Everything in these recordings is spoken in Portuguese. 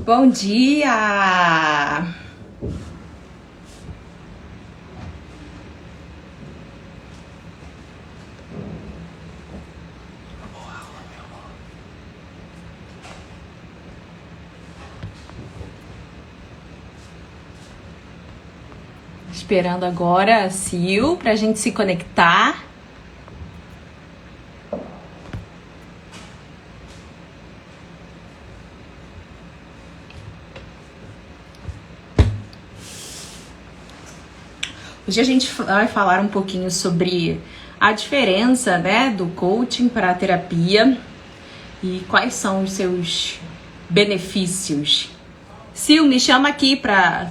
Bom dia! Esperando agora a Sil pra gente se conectar. Hoje a gente vai falar um pouquinho sobre a diferença, né, do coaching para a terapia e quais são os seus benefícios. Sil, me chama aqui pra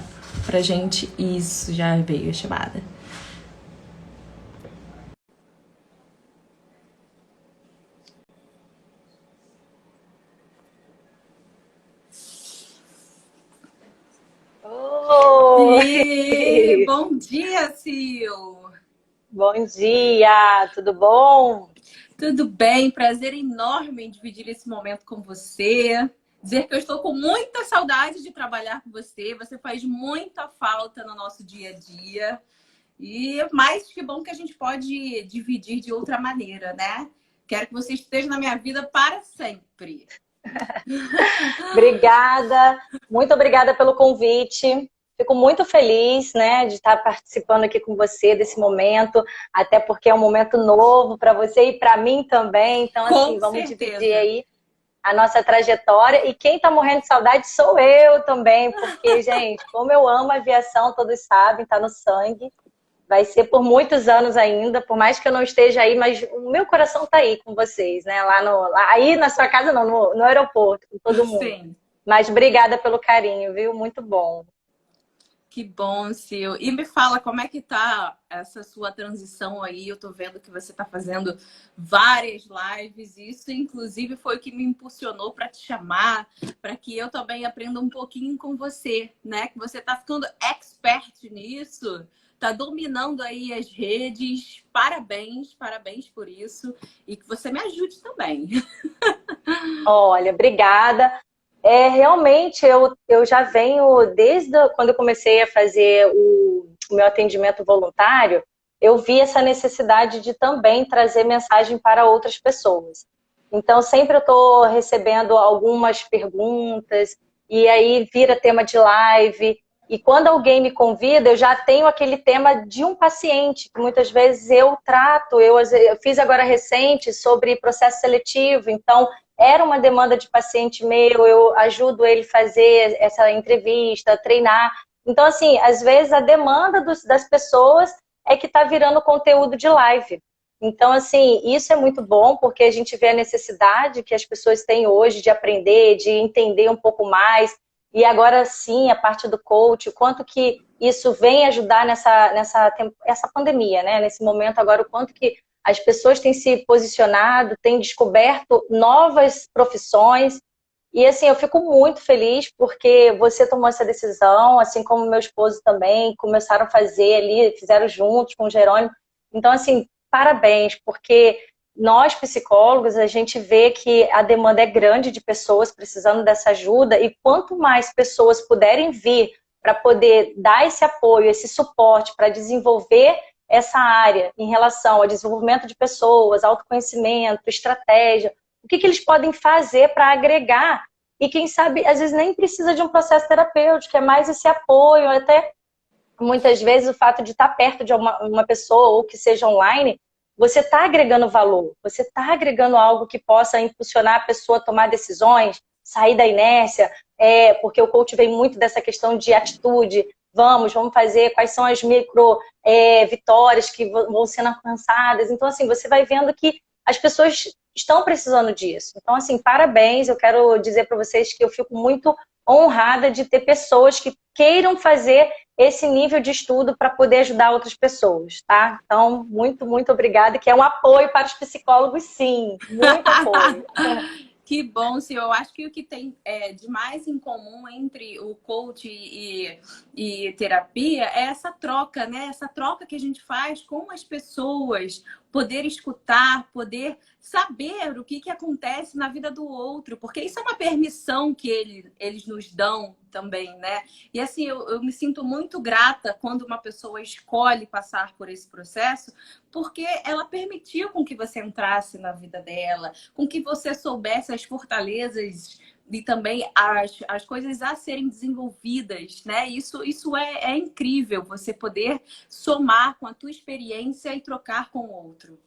gente. Isso, já veio a chamada. E, Oi! bom dia, Sil! Bom dia, tudo bom? Tudo bem? Prazer enorme em dividir esse momento com você. Dizer que eu estou com muita saudade de trabalhar com você. Você faz muita falta no nosso dia a dia. E mais que bom que a gente pode dividir de outra maneira, né? Quero que você esteja na minha vida para sempre. Obrigada, muito obrigada pelo convite. Fico muito feliz, né, de estar participando aqui com você desse momento, até porque é um momento novo para você e para mim também. Então, assim, Com vamos dividir certeza. aí a nossa trajetória. E quem está morrendo de saudade sou eu também, porque, gente, como eu amo a aviação, todos sabem, está no sangue. Vai ser por muitos anos ainda, por mais que eu não esteja aí, mas o meu coração está aí com vocês, né? Aí na sua casa não, no aeroporto, com todo mundo. Sim. Mas obrigada pelo carinho, viu? Muito bom. Que bom, Sil. E me fala, como é que tá essa sua transição aí? Eu tô vendo que você tá fazendo várias lives. Isso, inclusive, foi o que me impulsionou para te chamar, para que eu também aprenda um pouquinho com você, né? Que você tá ficando expert nisso, tá dominando aí as redes. Parabéns, parabéns por isso. E que você me ajude também. Olha, obrigada. Realmente, eu já venho, quando eu comecei a fazer o meu atendimento voluntário, eu vi essa necessidade de também trazer mensagem para outras pessoas. Então, sempre eu estou recebendo algumas perguntas, e aí vira tema de live. E quando alguém me convida, eu já tenho aquele tema de um paciente, que muitas vezes eu trato. Eu fiz agora recente sobre processo seletivo, então era uma demanda de paciente meu, eu ajudo ele a fazer essa entrevista, treinar. Então, assim, às vezes a demanda das pessoas é que está virando conteúdo de live. Então, assim, isso é muito bom, porque a gente vê a necessidade que as pessoas têm hoje de aprender, de entender um pouco mais. E agora sim, a parte do coach, o quanto que isso vem ajudar essa pandemia, né? Nesse momento agora, o quanto que as pessoas têm se posicionado, têm descoberto novas profissões. E assim, eu fico muito feliz porque você tomou essa decisão, assim como meu esposo também, começaram a fazer ali, fizeram juntos com o Jerônimo. Então, assim, parabéns, porque nós psicólogos, a gente vê que a demanda é grande de pessoas precisando dessa ajuda, e quanto mais pessoas puderem vir para poder dar esse apoio, esse suporte para desenvolver essa área em relação ao desenvolvimento de pessoas, autoconhecimento, estratégia, o que eles podem fazer para agregar, e quem sabe, às vezes nem precisa de um processo terapêutico, é mais esse apoio, até muitas vezes o fato de estar perto de uma pessoa, ou que seja online, você está agregando valor, você está agregando algo que possa impulsionar a pessoa a tomar decisões, sair da inércia, porque o coach vem muito dessa questão de atitude, vamos fazer, quais são as micro vitórias que vão sendo alcançadas. Então, assim, você vai vendo que as pessoas estão precisando disso. Então, assim, parabéns, eu quero dizer para vocês que eu fico muito honrada de ter pessoas que queiram fazer esse nível de estudo para poder ajudar outras pessoas, tá? Então, muito, muito obrigada, que é um apoio para os psicólogos, sim, muito apoio. Que bom, senhor. Eu acho que o que tem de mais em comum entre o coach e terapia é essa troca, né? Essa troca que a gente faz com as pessoas. poder escutar, poder saber o que acontece na vida do outro, porque isso é uma permissão que eles nos dão também, né? E assim, eu me sinto muito grata quando uma pessoa escolhe passar por esse processo, porque ela permitiu com que você entrasse na vida dela, com que você soubesse as fortalezas e também as coisas a serem desenvolvidas, né? Isso é incrível, você poder somar com a tua experiência e trocar com o outro.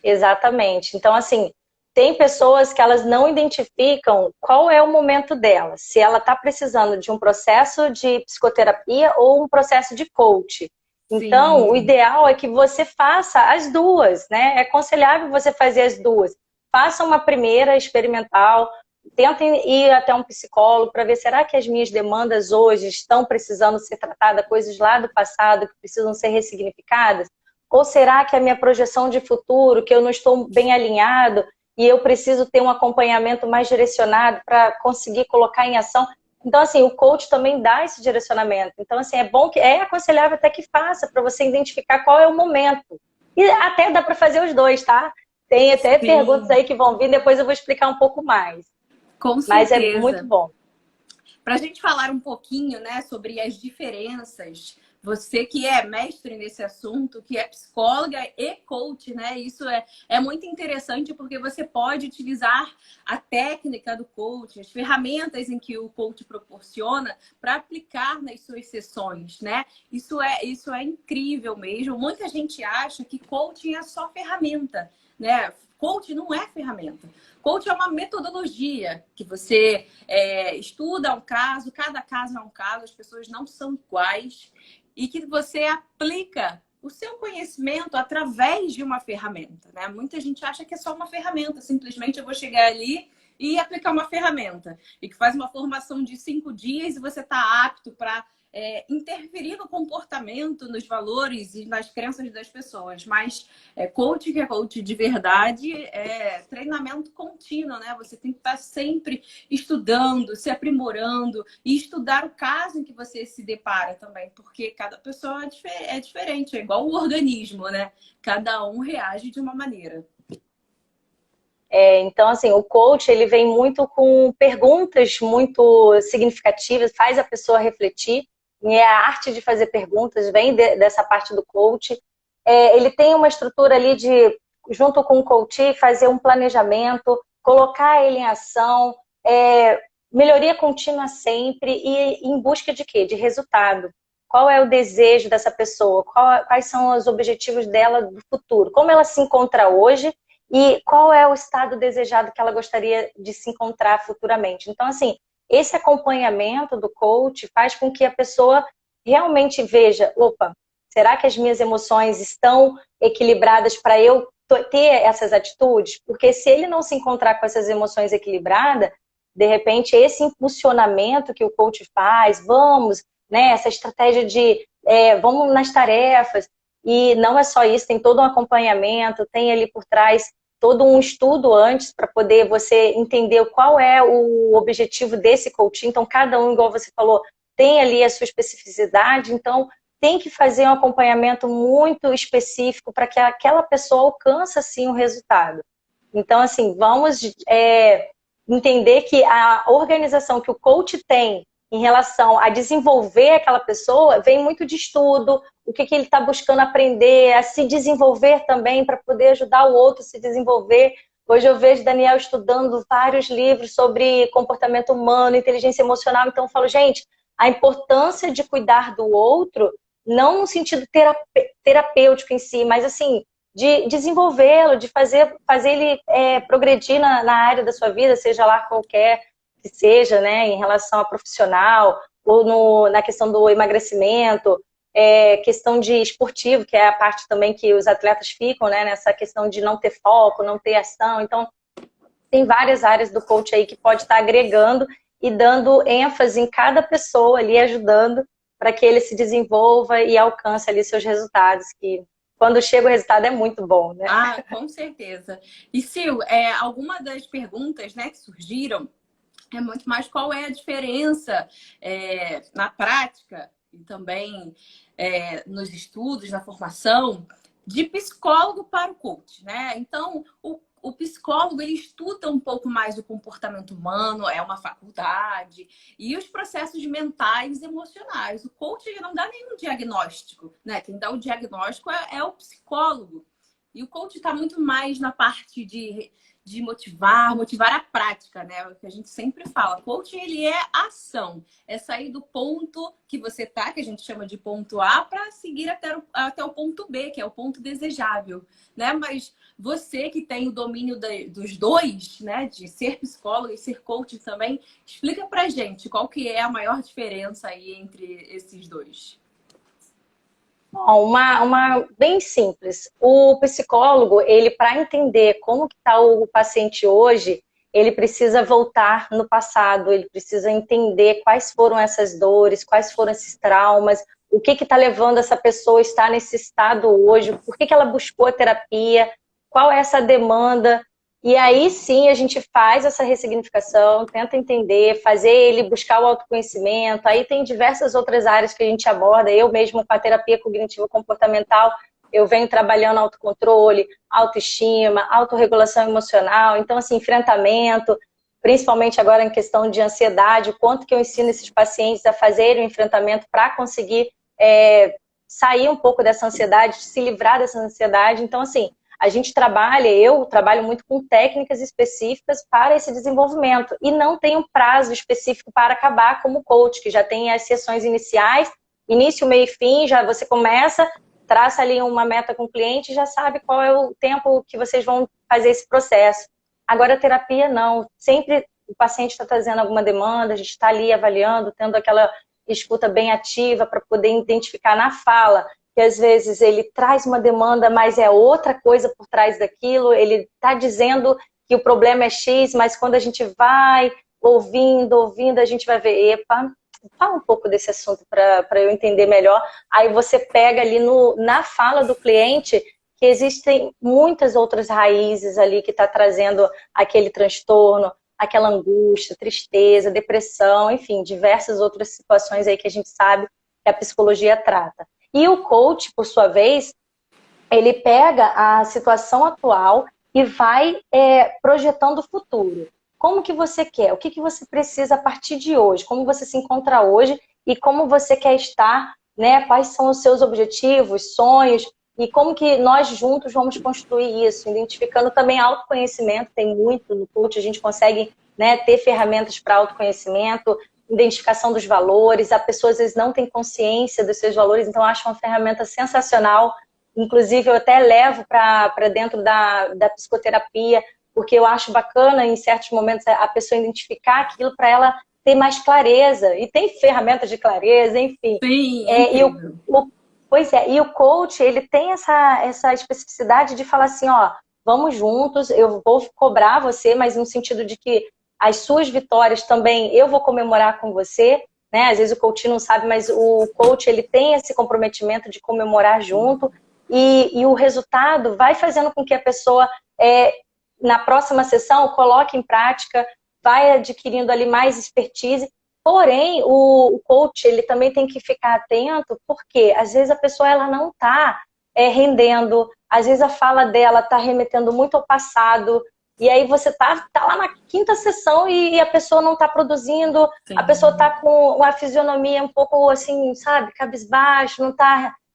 Exatamente. Então, assim, tem pessoas que elas não identificam qual é o momento dela, se ela está precisando de um processo de psicoterapia ou um processo de coach. Então, o Sim. ideal é que você faça as duas, né? É aconselhável você fazer as duas. Faça uma primeira experimental, tentem ir até um psicólogo para ver, será que as minhas demandas hoje estão precisando ser tratadas, coisas lá do passado que precisam ser ressignificadas? Ou será que a minha projeção de futuro, que eu não estou bem alinhado e eu preciso ter um acompanhamento mais direcionado para conseguir colocar em ação? Então, assim, o coach também dá esse direcionamento. Então, assim, é bom que é aconselhável até que faça para você identificar qual é o momento. E até dá para fazer os dois, tá? Tem até perguntas Sim, aí que vão vir, depois eu vou explicar um pouco mais. com Mas é muito certeza. bom. Para a gente falar um pouquinho, né, sobre as diferenças, você que é mestre nesse assunto, que é psicóloga e coach, né? Isso é muito interessante porque você pode utilizar a técnica do coach, as ferramentas em que o coach proporciona para aplicar nas suas sessões, né? Isso é incrível mesmo. Muita gente acha que coaching é só ferramenta, né? Coach não é ferramenta. Coach é uma metodologia que você estuda um caso, cada caso é um caso, as pessoas não são iguais, e que você aplica o seu conhecimento através de uma ferramenta, né? Muita gente acha que é só uma ferramenta, simplesmente eu vou chegar ali e aplicar uma ferramenta, e que faz uma formação de 5 dias e você está apto para interferir no comportamento, nos valores e nas crenças das pessoas. Mas coach que é coach de verdade é treinamento contínuo, né? Você tem que estar sempre estudando, se aprimorando e estudar o caso em que você se depara também, porque cada pessoa é diferente, é igual o organismo, né? Cada um reage de uma maneira. Então, assim, o coach, ele vem muito com perguntas muito significativas, faz a pessoa refletir, e é a arte de fazer perguntas, vem dessa parte do coach. Ele tem uma estrutura ali de, junto com o coach, fazer um planejamento, colocar ele em ação, melhoria contínua sempre, e em busca de quê? De resultado. Qual é o desejo dessa pessoa? Quais são os objetivos dela do futuro? Como ela se encontra hoje? E qual é o estado desejado que ela gostaria de se encontrar futuramente? Então, assim, esse acompanhamento do coach faz com que a pessoa realmente veja, opa, será que as minhas emoções estão equilibradas para eu ter essas atitudes? Porque se ele não se encontrar com essas emoções equilibradas, de repente esse impulsionamento que o coach faz, vamos, né, essa estratégia de vamos nas tarefas, e não é só isso, tem todo um acompanhamento, tem ali por trás todo um estudo antes para poder você entender qual é o objetivo desse coaching. Então, cada um, igual você falou, tem ali a sua especificidade, então tem que fazer um acompanhamento muito específico para que aquela pessoa alcance, assim, o resultado. Então, assim, vamos entender que a organização que o coach tem em relação a desenvolver aquela pessoa vem muito de estudo, o que ele está buscando aprender, a se desenvolver também para poder ajudar o outro a se desenvolver. Hoje eu vejo Daniel estudando vários livros sobre comportamento humano, inteligência emocional, então eu falo, gente, a importância de cuidar do outro, não no sentido terapêutico em si, mas assim, de desenvolvê-lo, de fazer ele progredir na área da sua vida, seja lá qualquer que seja, né, em relação a profissional, ou na questão do emagrecimento, questão de esportivo, que é a parte também que os atletas ficam, né, nessa questão de não ter foco, não ter ação. Então, tem várias áreas do coach aí que pode estar agregando e dando ênfase em cada pessoa ali, ajudando para que ele se desenvolva e alcance ali seus resultados, que quando chega o resultado é muito bom, né? Ah, com certeza. E Sil, alguma das perguntas, né, que surgiram é muito mais qual é a diferença na prática e também nos estudos, na formação, de psicólogo para o coach, né? Então, o psicólogo, ele estuda um pouco mais o comportamento humano, é uma faculdade, e os processos mentais e emocionais. O coach, ele não dá nenhum diagnóstico, né? Quem dá o diagnóstico é o psicólogo. E o coach está muito mais na parte de motivar a prática, né? O que a gente sempre fala. Coaching, ele é ação. É sair do ponto que você tá, que a gente chama de ponto A, para seguir até o ponto B, que é o ponto desejável, né? Mas você que tem o domínio dos dois, né? De ser psicólogo e ser coach também, explica pra gente qual que é a maior diferença aí entre esses dois. Bom, uma bem simples. O psicólogo, ele para entender como que está o paciente hoje, ele precisa voltar no passado, ele precisa entender quais foram essas dores, quais foram esses traumas, o que está levando essa pessoa a estar nesse estado hoje, por que ela buscou a terapia, qual é essa demanda. E aí sim a gente faz essa ressignificação, tenta entender, fazer ele buscar o autoconhecimento. Aí tem diversas outras áreas que a gente aborda. Eu mesmo com a terapia cognitivo-comportamental, eu venho trabalhando autocontrole, autoestima, autorregulação emocional. Então, assim, enfrentamento, principalmente agora em questão de ansiedade, o quanto que eu ensino esses pacientes a fazerem o enfrentamento para conseguir sair um pouco dessa ansiedade, se livrar dessa ansiedade. Então, assim, eu trabalho muito com técnicas específicas para esse desenvolvimento e não tem um prazo específico para acabar como coach, que já tem as sessões iniciais, início, meio e fim, já você começa, traça ali uma meta com o cliente e já sabe qual é o tempo que vocês vão fazer esse processo. Agora, a terapia não, sempre o paciente está trazendo alguma demanda, a gente está ali avaliando, tendo aquela escuta bem ativa para poder identificar na fala que às vezes ele traz uma demanda, mas é outra coisa por trás daquilo, ele está dizendo que o problema é X, mas quando a gente vai ouvindo, a gente vai ver, epa, fala um pouco desse assunto para eu entender melhor. Aí você pega ali na fala do cliente que existem muitas outras raízes ali que está trazendo aquele transtorno, aquela angústia, tristeza, depressão, enfim, diversas outras situações aí que a gente sabe que a psicologia trata. E o coach, por sua vez, ele pega a situação atual e vai projetando o futuro. Como que você quer? O que você precisa a partir de hoje? Como você se encontra hoje e como você quer estar, né? Quais são os seus objetivos, sonhos e como que nós juntos vamos construir isso? Identificando também autoconhecimento, tem muito no coach, a gente consegue, né, ter ferramentas para autoconhecimento, identificação dos valores, a pessoa às vezes não tem consciência dos seus valores, então acho uma ferramenta sensacional. Inclusive eu até levo para dentro da psicoterapia, porque eu acho bacana em certos momentos a pessoa identificar aquilo para ela ter mais clareza, e tem ferramentas de clareza, enfim. Sim, Pois é, e o coach, ele tem essa especificidade de falar assim, ó, vamos juntos, eu vou cobrar você, mas no sentido de que as suas vitórias também eu vou comemorar com você, né? Às vezes o coach não sabe, mas o coach, ele tem esse comprometimento de comemorar junto e o resultado vai fazendo com que a pessoa, na próxima sessão, coloque em prática, vai adquirindo ali mais expertise. Porém, o coach, ele também tem que ficar atento, porque às vezes a pessoa ela não está rendendo, às vezes a fala dela está remetendo muito ao passado, e aí você tá lá na quinta sessão e a pessoa não está produzindo, sim, a pessoa está com uma fisionomia um pouco assim, sabe, cabisbaixo,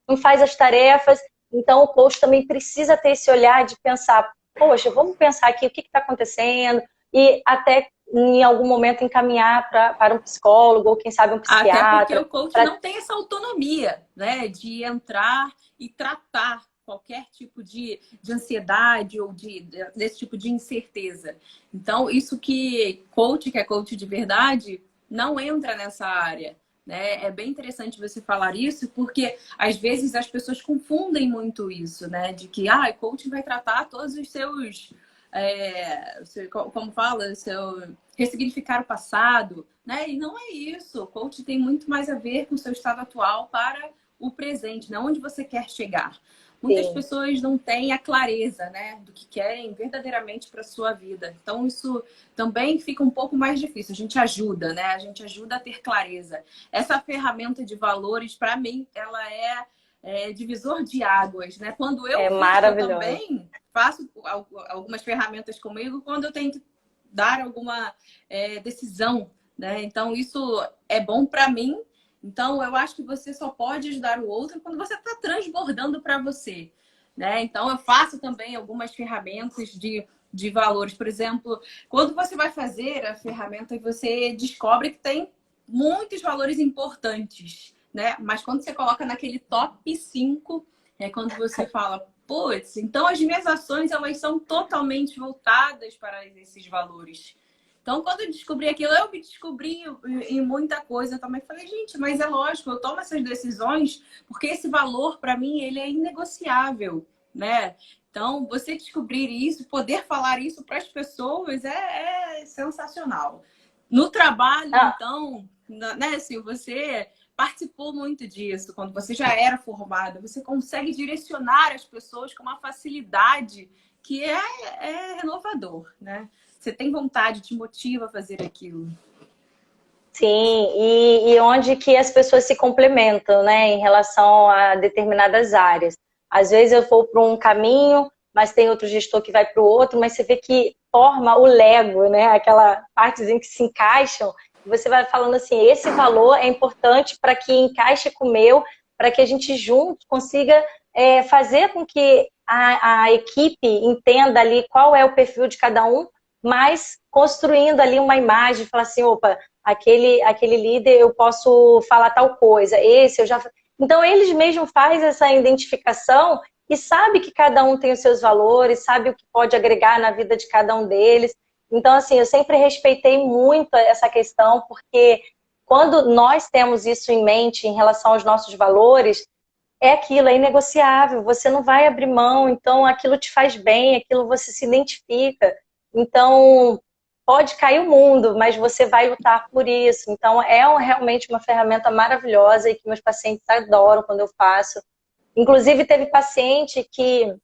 não faz as tarefas. Então o coach também precisa ter esse olhar de pensar, poxa, vamos pensar aqui o que está acontecendo, e até em algum momento encaminhar para um psicólogo ou quem sabe um psiquiatra. Até porque o coach não tem essa autonomia, né, de entrar e tratar qualquer tipo de ansiedade ou desse tipo de incerteza. Então, isso que é coach de verdade, não entra nessa área, né? É bem interessante você falar isso, porque às vezes as pessoas confundem muito isso, né? De que, coach vai tratar todos os seus... como fala, ressignificar o passado, né? E não é isso. O coach tem muito mais a ver com o seu estado atual para o presente, né? Onde você quer chegar. Muitas Sim. pessoas não têm a clareza, né, do que querem verdadeiramente para a sua vida. Então, isso também fica um pouco mais difícil. A gente ajuda, né? A gente ajuda a ter clareza. Essa ferramenta de valores, para mim, ela divisor de águas, né? Quando eu É vi, eu maravilhoso. também faço algumas ferramentas comigo quando eu tenho que dar alguma decisão, né? Então, isso é bom para mim. Então, eu acho que você só pode ajudar o outro quando você está transbordando para você, né? Então, eu faço também algumas ferramentas de valores. Por exemplo, quando você vai fazer a ferramenta e você descobre que tem muitos valores importantes, né? Mas quando você coloca naquele top 5, é quando você fala, putz, então as minhas ações, elas são totalmente voltadas para esses valores. Então, quando eu descobri aquilo, eu me descobri em muita coisa. Eu também falei, gente, mas é lógico, eu tomo essas decisões porque esse valor, para mim, ele é inegociável, né? Então, você descobrir isso, poder falar isso para as pessoas é sensacional. No trabalho, então, né, se você participou muito disso, quando você já era formada, você consegue direcionar as pessoas com uma facilidade que é renovador, né? Você tem vontade, te motiva a fazer aquilo. Sim, e onde que as pessoas se complementam, né, em relação a determinadas áreas. Às vezes eu vou para um caminho, mas tem outro gestor que vai para o outro, mas você vê que forma o Lego, né, aquela partezinha que se encaixam, e você vai falando assim, esse valor é importante para que encaixe com o meu, para que a gente junto consiga fazer com que a equipe entenda ali qual é o perfil de cada um, mas construindo ali uma imagem, falar assim, opa, aquele líder eu posso falar tal coisa, esse eu já... Então eles mesmos fazem essa identificação e sabe que cada um tem os seus valores, sabe o que pode agregar na vida de cada um deles. Então, assim, eu sempre respeitei muito essa questão, porque quando nós temos isso em mente em relação aos nossos valores, é aquilo, é inegociável, você não vai abrir mão, então aquilo te faz bem, aquilo você se identifica. Então, pode cair o mundo, mas você vai lutar por isso. Então, realmente uma ferramenta maravilhosa e que meus pacientes adoram quando eu faço. Inclusive, teve paciente que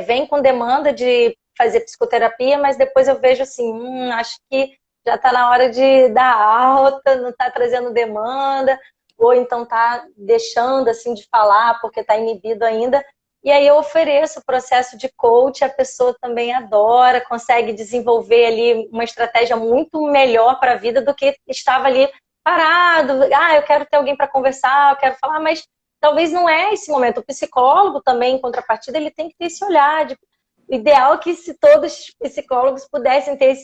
vem com demanda de fazer psicoterapia, mas depois eu vejo assim, acho que já está na hora de dar alta, não está trazendo demanda, ou então está deixando assim de falar porque está inibido ainda. E aí eu ofereço o processo de coach, a pessoa também adora, consegue desenvolver ali uma estratégia muito melhor para a vida do que estava ali parado. Ah, eu quero ter alguém para conversar, eu quero falar, mas talvez não é esse momento. O psicólogo também, em contrapartida, ele tem que ter esse olhar. O ideal é que se todos os psicólogos pudessem ter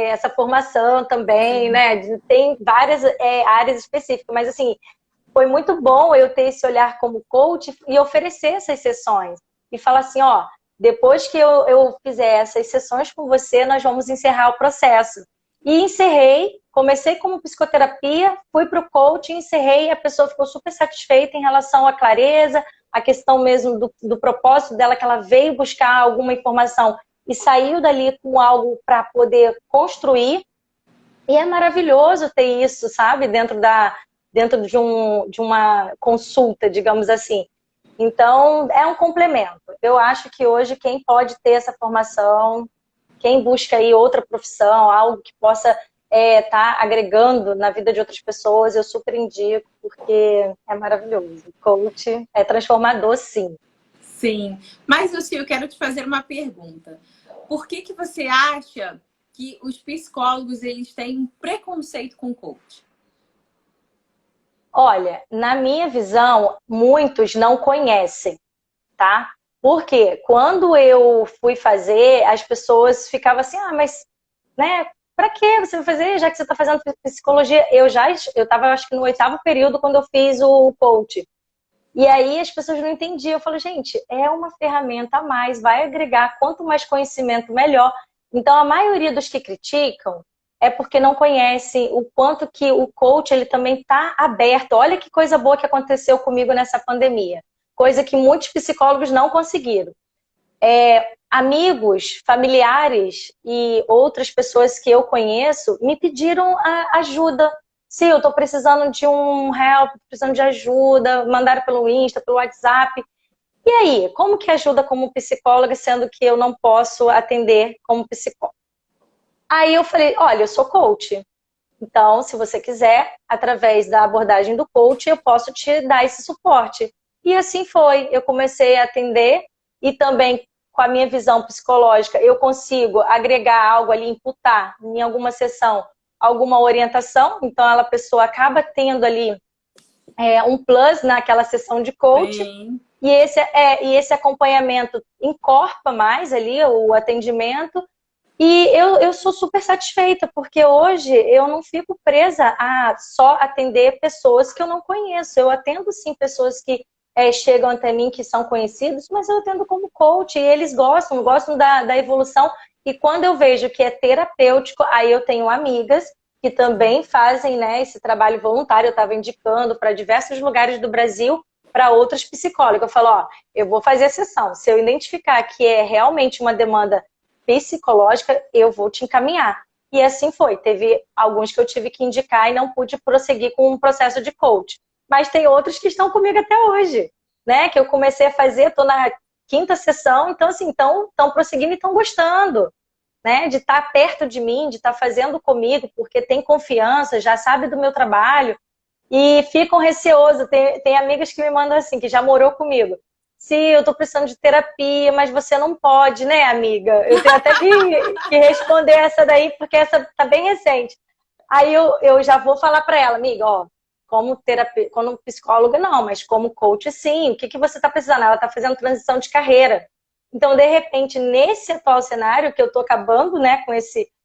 essa formação também, né? Tem várias áreas específicas, mas assim, foi muito bom eu ter esse olhar como coach e oferecer essas sessões. E falar assim, ó, depois que eu fizer essas sessões com você, nós vamos encerrar o processo. E encerrei, comecei como psicoterapia, fui para o coach, encerrei, a pessoa ficou super satisfeita em relação à clareza, a questão mesmo do propósito dela, que ela veio buscar alguma informação e saiu dali com algo para poder construir. E é maravilhoso ter isso, sabe, dentro de uma consulta, digamos assim. Então, é um complemento. Eu acho que hoje quem pode ter essa formação, quem busca aí outra profissão, algo que possa tá agregando na vida de outras pessoas, eu super indico, porque é maravilhoso. Coach é transformador, sim. Sim. Mas, Lucy, eu quero te fazer uma pergunta. Por que você acha que os psicólogos eles têm um preconceito com coach? Olha, na minha visão, muitos não conhecem, tá? Porque quando eu fui fazer, as pessoas ficavam assim, mas, né, pra que você vai fazer, já que você está fazendo psicologia? Eu estava, acho que no 8º período, quando eu fiz o coach. E aí as pessoas não entendiam. Eu falo, gente, é uma ferramenta a mais, vai agregar, quanto mais conhecimento, melhor. Então, a maioria dos que criticam é porque não conhecem o quanto que o coach ele também está aberto. Olha que coisa boa que aconteceu comigo nessa pandemia. Coisa que muitos psicólogos não conseguiram. Amigos, familiares e outras pessoas que eu conheço me pediram ajuda. Se eu estou precisando de um help, precisando de ajuda, mandaram pelo Insta, pelo WhatsApp. E aí, como que ajuda como psicóloga, sendo que eu não posso atender como psicóloga? Aí eu falei, olha, eu sou coach. Então, se você quiser, através da abordagem do coach, eu posso te dar esse suporte. E assim foi, eu comecei a atender e também com a minha visão psicológica, eu consigo agregar algo ali, imputar em alguma sessão, alguma orientação, então a pessoa acaba tendo ali um plus naquela sessão de coach, Sim. e esse acompanhamento encorpa mais ali o atendimento, e eu sou super satisfeita, porque hoje eu não fico presa a só atender pessoas que eu não conheço. Eu atendo, sim, pessoas que chegam até mim, que são conhecidos, mas eu atendo como coach, e eles gostam da evolução. E quando eu vejo que é terapêutico, aí eu tenho amigas que também fazem, né, esse trabalho voluntário. Eu estava indicando para diversos lugares do Brasil, para outros psicólogos. Eu falo, ó, eu vou fazer a sessão. Se eu identificar que é realmente uma demanda psicológica, eu vou te encaminhar. E assim foi. Teve alguns que eu tive que indicar e não pude prosseguir com um processo de coach. Mas tem outros que estão comigo até hoje, né? Que eu comecei a fazer, estou na 5ª sessão, então assim, estão prosseguindo e estão gostando, né? De estar perto de mim, de estar fazendo comigo, porque tem confiança, já sabe do meu trabalho e ficam receosos. Tem amigas que me mandam assim, que já morou comigo. Se eu tô precisando de terapia, mas você não pode, né, amiga? Eu tenho até que responder essa daí, porque essa tá bem recente. Aí eu já vou falar para ela, amiga, ó, como terapia, como psicóloga não, mas como coach sim, o que você tá precisando? Ela tá fazendo transição de carreira. Então, de repente, nesse atual cenário que eu tô acabando, né,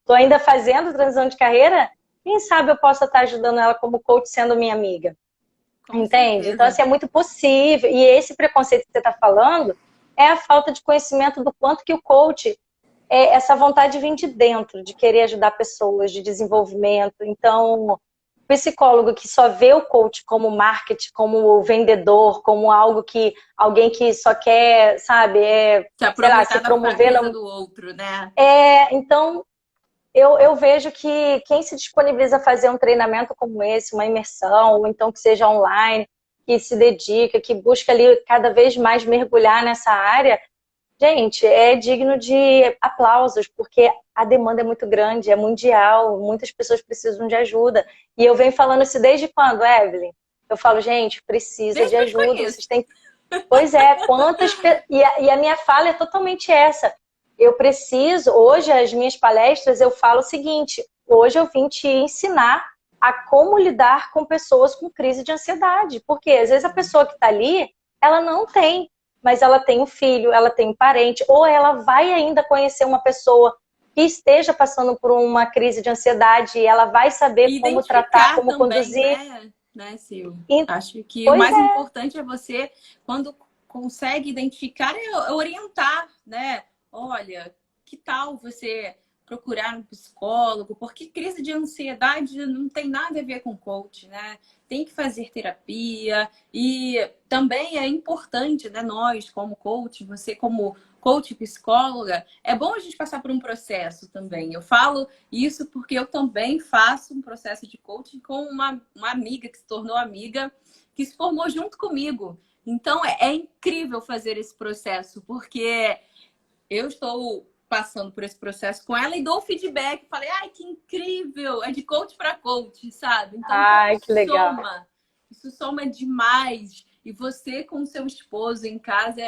tô ainda fazendo transição de carreira, quem sabe eu possa estar ajudando ela como coach sendo minha amiga. Com Entende? Então, certeza. assim, é muito possível. E esse preconceito que você está falando é a falta de conhecimento do quanto que o coach essa vontade vem de dentro, de querer ajudar pessoas, de desenvolvimento. Então, o psicólogo que só vê o coach como marketing, como vendedor, como alguém que só quer, sabe, Se sei lá, se aproveitar da promover. fraqueza do outro, né? Então, eu vejo que quem se disponibiliza a fazer um treinamento como esse, uma imersão, ou então que seja online, que se dedica, que busca ali cada vez mais mergulhar nessa área, gente, é digno de aplausos, porque a demanda é muito grande, é mundial, muitas pessoas precisam de ajuda. E eu venho falando isso desde quando, Evelyn? Eu falo, gente, precisa Desde de que eu te ajuda, conheço. vocês têm. Pois é, e a minha fala é totalmente essa. Eu preciso, hoje, as minhas palestras, eu falo o seguinte: hoje eu vim te ensinar a como lidar com pessoas com crise de ansiedade. Porque às vezes a pessoa que está ali, ela não tem, mas ela tem um filho, ela tem um parente, ou ela vai ainda conhecer uma pessoa que esteja passando por uma crise de ansiedade e ela vai saber E como tratar, identificar como também, conduzir. né, Sil? E, Acho que o pois mais é, importante é você, quando consegue identificar, é orientar, né? Olha, que tal você procurar um psicólogo? Porque crise de ansiedade não tem nada a ver com coach, né? Tem que fazer terapia e também é importante, né? Nós, como coach, você como coach psicóloga, é bom a gente passar por um processo também. Eu falo isso porque eu também faço um processo de coaching com uma amiga que se tornou amiga, que se formou junto comigo. Então é incrível fazer esse processo, porque eu estou passando por esse processo com ela e dou feedback. Falei, ai, que incrível! É de coach para coach, sabe? Então, ai, que legal. isso soma demais. E você com seu esposo em casa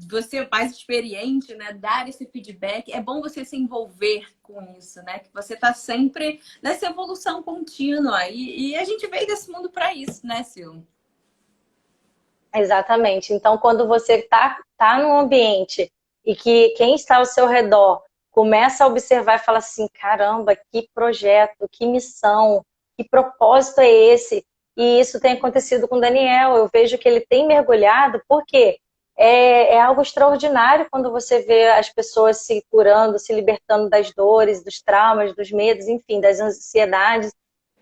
você mais experiente, né? Dar esse feedback. É bom você se envolver com isso, né? Que você tá sempre nessa evolução contínua. E a gente veio desse mundo para isso, né, Sil? Exatamente. Então, quando você tá num ambiente e que quem está ao seu redor começa a observar e fala assim, caramba, que projeto, que missão, que propósito é esse? E isso tem acontecido com o Daniel. Eu vejo que ele tem mergulhado, porque é algo extraordinário quando você vê as pessoas se curando, se libertando das dores, dos traumas, dos medos, enfim, das ansiedades.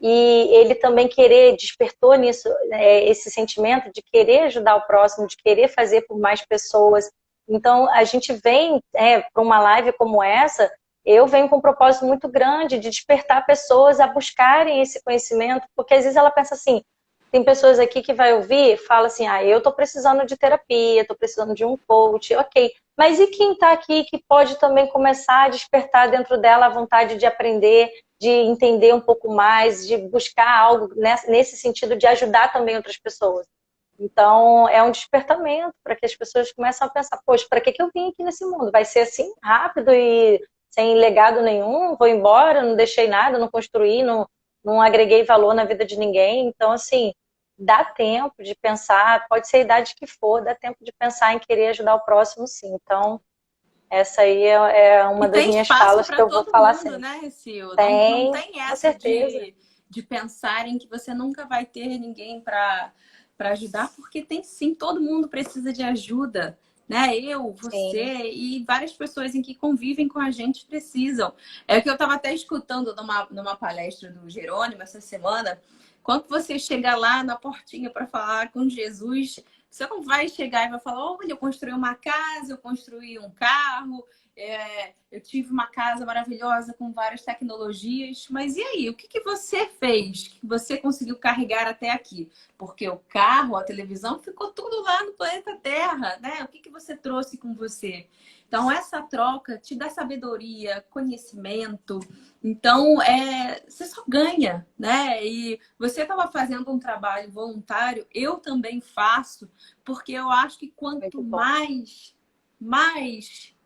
E ele também despertou nisso, esse sentimento de querer ajudar o próximo, de querer fazer por mais pessoas. Então, a gente vem para uma live como essa, eu venho com um propósito muito grande de despertar pessoas a buscarem esse conhecimento, porque às vezes ela pensa assim, tem pessoas aqui que vai ouvir e fala assim, eu estou precisando de terapia, estou precisando de um coach, ok. Mas e quem está aqui que pode também começar a despertar dentro dela a vontade de aprender, de entender um pouco mais, de buscar algo nesse sentido de ajudar também outras pessoas? Então, é um despertamento para que as pessoas comecem a pensar, poxa, para que que eu vim aqui nesse mundo? Vai ser assim, rápido e sem legado nenhum, vou embora, não deixei nada, não construí, não agreguei valor na vida de ninguém. Então, assim, dá tempo de pensar, pode ser a idade que for, dá tempo de pensar em querer ajudar o próximo, sim. Então, essa aí é E uma das tem minhas espaço falas que para eu vou todo falar mundo, sempre. né, Sil? Não, não Tem, tem com essa certeza. de pensar em que você nunca vai ter ninguém para ajudar, porque tem sim, todo mundo precisa de ajuda. Né? Eu, Sim. você e várias pessoas em que convivem com a gente precisam. É o que eu estava até escutando numa palestra do Jerônimo essa semana. Quando você chega lá na portinha para falar com Jesus, você não vai chegar e vai falar: olha, eu construí uma casa, eu construí um carro, eu tive uma casa maravilhosa com várias tecnologias, mas e aí? O que que você fez que você conseguiu carregar até aqui? Porque o carro, a televisão, ficou tudo lá no planeta Terra, né? O que que você trouxe com você? Então, essa troca te dá sabedoria, conhecimento. Então, você só ganha, né? E você estava fazendo um trabalho voluntário, eu também faço, porque eu acho que quanto Muito bom. mais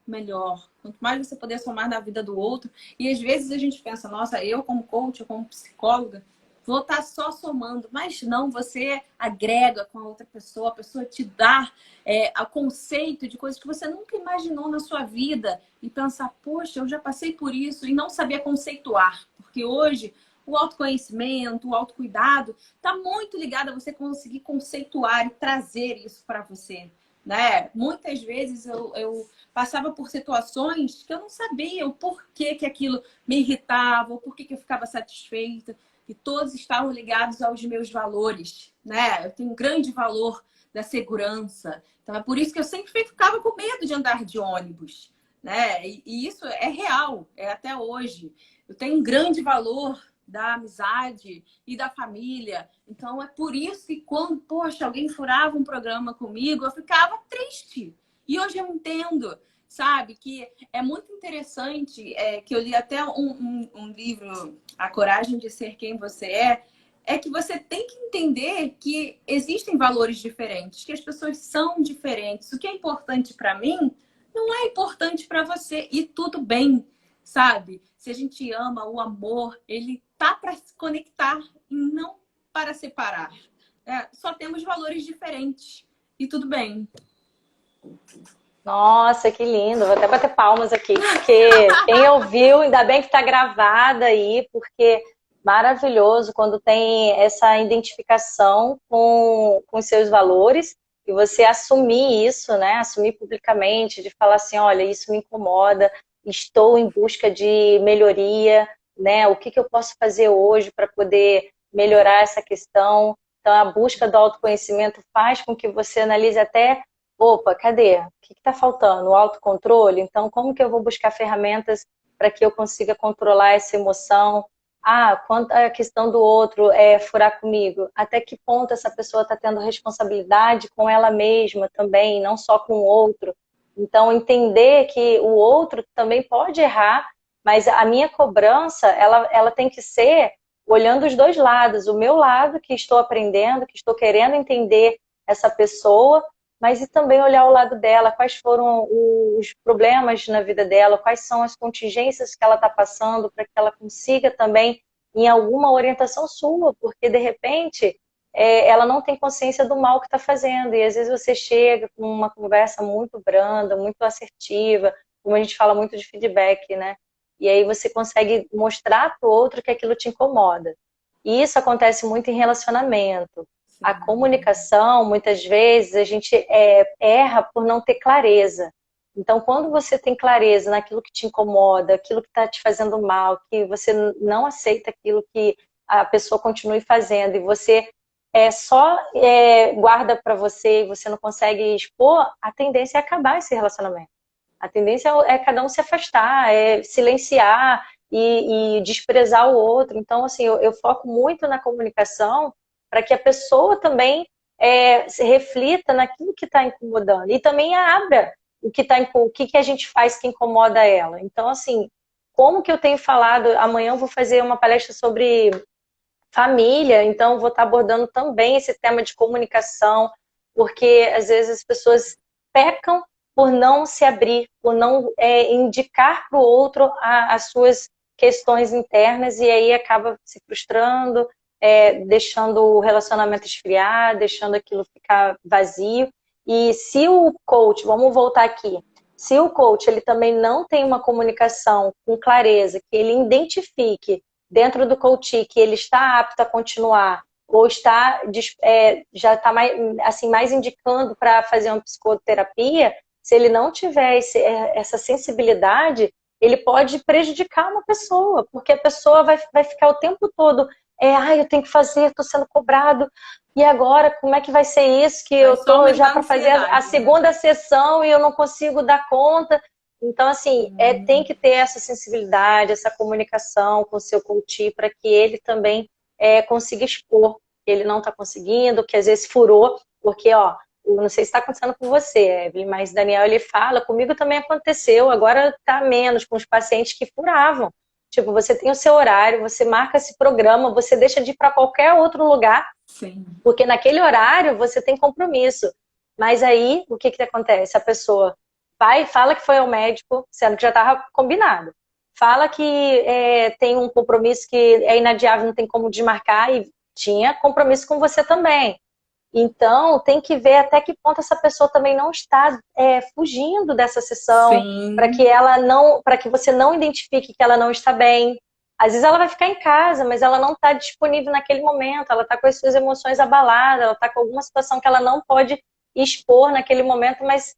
melhor. Quanto mais você puder somar na vida do outro. E às vezes a gente pensa, nossa, eu como coach, eu como psicóloga, vou estar só somando. Mas não, você agrega com a outra pessoa, a pessoa te dá o conceito de coisas que você nunca imaginou na sua vida. E pensar, poxa, eu já passei por isso e não sabia conceituar. Porque hoje o autoconhecimento, o autocuidado, está muito ligado a você conseguir conceituar e trazer isso para você. Né? Muitas vezes eu passava por situações que eu não sabia o porquê que aquilo me irritava, o porquê que eu ficava satisfeita. E todos estavam ligados aos meus valores. Né? Eu tenho um grande valor da segurança. Então é por isso que eu sempre ficava com medo de andar de ônibus. Né? E isso é real, é até hoje. Eu tenho um grande valor da amizade e da família. Então é por isso que quando, poxa, alguém furava um programa comigo, eu ficava triste. E hoje eu entendo, sabe, que é muito interessante, que eu li até um livro, A Coragem de Ser Quem Você é que você tem que entender que existem valores diferentes, que as pessoas são diferentes. O que é importante para mim não é importante para você e tudo bem, sabe? Se a gente ama, o amor, ele tá para se conectar e não para separar. Só temos valores diferentes e tudo bem. Nossa, que lindo. Vou até bater palmas aqui, porque quem ouviu, ainda bem que está gravada aí, porque maravilhoso quando tem essa identificação com os seus valores e você assumir isso, né? Assumir publicamente, de falar assim, olha, isso me incomoda, estou em busca de melhoria, né? O que que eu posso fazer hoje para poder melhorar essa questão? Então, a busca do autoconhecimento faz com que você analise até opa, cadê? O que está faltando? O autocontrole? Então, como que eu vou buscar ferramentas para que eu consiga controlar essa emoção? Ah, quanto à questão do outro furar comigo, até que ponto essa pessoa está tendo responsabilidade com ela mesma também, não só com o outro. Então, entender que o outro também pode errar, mas a minha cobrança, ela tem que ser olhando os dois lados. O meu lado, que estou aprendendo, que estou querendo entender essa pessoa, mas e também olhar o lado dela, quais foram os problemas na vida dela, quais são as contingências que ela está passando, para que ela consiga também em alguma orientação sua, porque de repente ela não tem consciência do mal que está fazendo, e às vezes você chega com uma conversa muito branda, muito assertiva, como a gente fala muito de feedback, né? E aí você consegue mostrar para o outro que aquilo te incomoda. E isso acontece muito em relacionamento. A Sim. comunicação, muitas vezes, a gente erra por não ter clareza. Então, quando você tem clareza naquilo que te incomoda, aquilo que está te fazendo mal, que você não aceita aquilo que a pessoa continue fazendo, e você guarda para você e você não consegue expor, a tendência é acabar esse relacionamento. A tendência é cada um se afastar, é silenciar e desprezar o outro. Então, assim, eu foco muito na comunicação para que a pessoa também se reflita naquilo que está incomodando e também abra o que a gente faz que incomoda ela. Então, assim, como que eu tenho falado, amanhã eu vou fazer uma palestra sobre família, então vou estar abordando também esse tema de comunicação, porque às vezes as pessoas pecam por não se abrir, por não indicar para o outro as suas questões internas, e aí acaba se frustrando, deixando o relacionamento esfriar, deixando aquilo ficar vazio. E se o coach, vamos voltar aqui, se o coach ele também não tem uma comunicação com clareza, que ele identifique dentro do coach que ele está apto a continuar, ou está, já está mais, assim, mais indicando para fazer uma psicoterapia, se ele não tiver essa sensibilidade, ele pode prejudicar uma pessoa, porque a pessoa vai ficar o tempo todo, eu tenho que fazer, estou sendo cobrado, e agora, como é que vai ser isso? Que eu estou já para fazer a segunda sessão e eu não consigo dar conta. Então, assim, tem que ter essa sensibilidade, essa comunicação com o seu coach para que ele também consiga expor que ele não está conseguindo, que às vezes furou, porque, ó, não sei se está acontecendo com você, Evelyn, mas Daniel, ele fala, comigo também aconteceu, agora está menos com os pacientes que furavam. Tipo, você tem o seu horário, você marca esse programa, você deixa de ir para qualquer outro lugar, sim, porque naquele horário você tem compromisso. Mas aí, o que acontece? A pessoa fala que foi ao médico, sendo que já estava combinado. Fala que tem um compromisso que é inadiável, não tem como desmarcar, e tinha compromisso com você também. Então, tem que ver até que ponto essa pessoa também não está fugindo dessa sessão, para que você não identifique que ela não está bem. Às vezes ela vai ficar em casa, mas ela não está disponível naquele momento, ela está com as suas emoções abaladas, ela está com alguma situação que ela não pode expor naquele momento, mas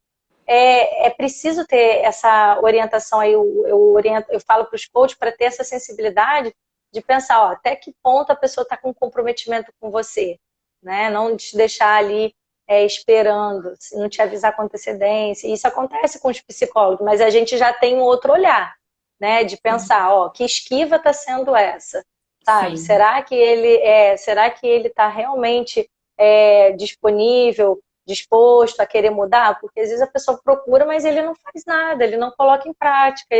é preciso ter essa orientação aí, eu falo para os coaches para ter essa sensibilidade de pensar, ó, até que ponto a pessoa está com comprometimento com você, né? Não te deixar ali esperando, não te avisar com antecedência. Isso acontece com os psicólogos, mas a gente já tem um outro olhar, né? De pensar, ó, que esquiva está sendo essa, sabe? sim. Será que ele está realmente disponível, disposto a querer mudar? Porque às vezes a pessoa procura, mas ele não faz nada, ele não coloca em prática,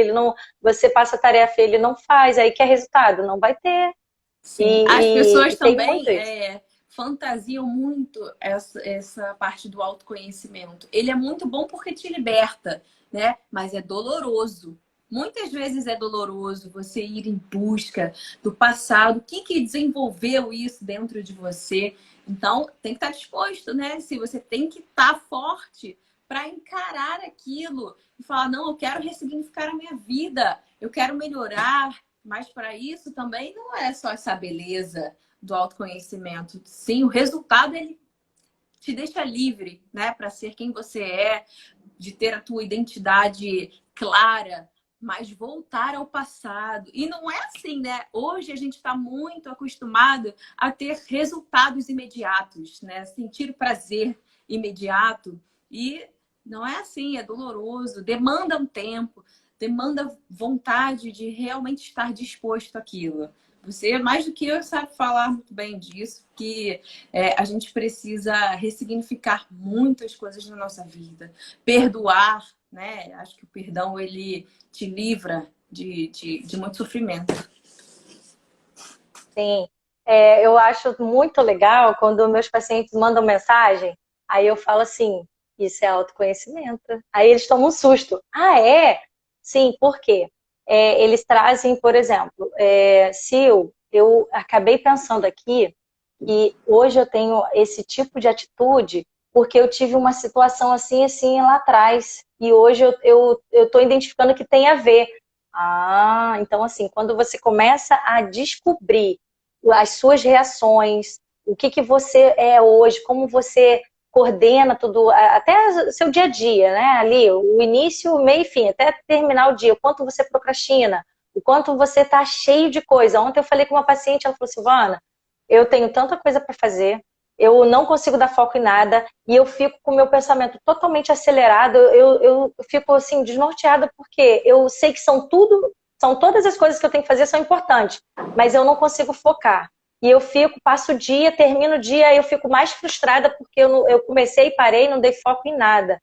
você passa a tarefa e ele não faz, aí quer resultado? Não vai ter. Sim. As pessoas Tem também muito isso. fantasiam muito essa parte do autoconhecimento. Ele é muito bom porque te liberta, né? Mas é doloroso. Muitas vezes é doloroso você ir em busca do passado. O que desenvolveu isso dentro de você? Então, tem que estar disposto, né? Se você tem que estar forte para encarar aquilo e falar, não, eu quero ressignificar a minha vida, eu quero melhorar. Mas para isso também não é só essa beleza do autoconhecimento. Sim, o resultado ele te deixa livre, né, para ser quem você é, de ter a tua identidade clara, mas voltar ao passado. E não é assim, né? Hoje a gente está muito acostumado a ter resultados imediatos, né? Sentir prazer imediato. E não é assim, é doloroso, demanda um tempo, demanda vontade de realmente estar disposto àquilo. Você, mais do que eu, sabe falar muito bem disso, que a gente precisa ressignificar muitas coisas na nossa vida. Perdoar, né? Acho que o perdão, ele te livra de muito sofrimento. Sim. Eu acho muito legal quando meus pacientes mandam mensagem, aí eu falo assim, isso é autoconhecimento. Aí eles tomam um susto. Ah, é? Sim, por quê? Eles trazem, por exemplo, se eu acabei pensando aqui que hoje eu tenho esse tipo de atitude porque eu tive uma situação assim, assim, lá atrás. E hoje eu estou identificando que tem a ver. Ah, então assim, quando você começa a descobrir as suas reações, o que você é hoje, como você coordena tudo, até seu dia a dia, né? Ali, o início, o meio e fim, até terminar o dia, o quanto você procrastina, o quanto você está cheio de coisa. Ontem eu falei com uma paciente, ela falou, Silvana, eu tenho tanta coisa para fazer, eu não consigo dar foco em nada e eu fico com o meu pensamento totalmente acelerado, eu fico assim desnorteada porque eu sei que são todas as coisas que eu tenho que fazer são importantes, mas eu não consigo focar. E eu passo o dia, termino o dia, aí eu fico mais frustrada porque eu comecei e parei, não dei foco em nada.